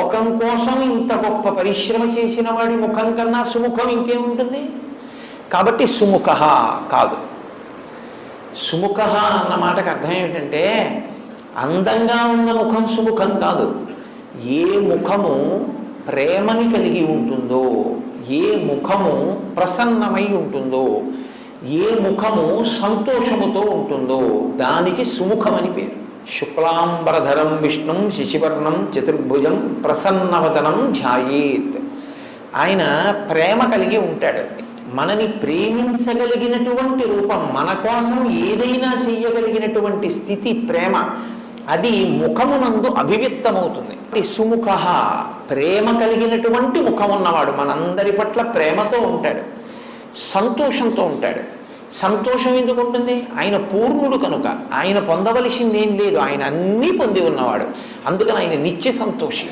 లోకం కోసం ఇంత గొప్ప పరిశ్రమ చేసిన వాడి ముఖం కన్నా సుముఖం ఇంకేముంటుంది? కాబట్టి సుముఖ కాదు. సుముఖ అన్న మాటకు అర్థం ఏమిటంటే అందంగా ఉన్న ముఖం సుముఖం కాదు. ఏ ముఖము ప్రేమని కలిగి ఉంటుందో, ఏ ముఖము ప్రసన్నమై ఉంటుందో, ఏ ముఖము సంతోషముతో ఉంటుందో దానికి సుముఖమని పేరు. శుక్లాంబరధరం విష్ణుం శశివర్ణం చతుర్భుజం ప్రసన్నవదనం ధ్యాయేత్. ఆయన ప్రేమ కలిగి ఉంటాడు. మనని ప్రేమించగలిగినటువంటి రూపం, మన కోసం ఏదైనా చెయ్యగలిగినటువంటి స్థితి ప్రేమ, అది ముఖమునందు అభివ్యక్తమవుతుంది. సుముఖ ప్రేమ కలిగినటువంటి ముఖం ఉన్నవాడు మనందరి పట్ల ప్రేమతో ఉంటాడు, సంతోషంతో ఉంటాడు. సంతోషం ఎందుకు ఉంటుంది? ఆయన పూర్ణుడు కనుక. ఆయన పొందవలసింది ఏం లేదు, ఆయన అన్నీ పొంది ఉన్నవాడు. అందుకని ఆయన నిత్య సంతోషి.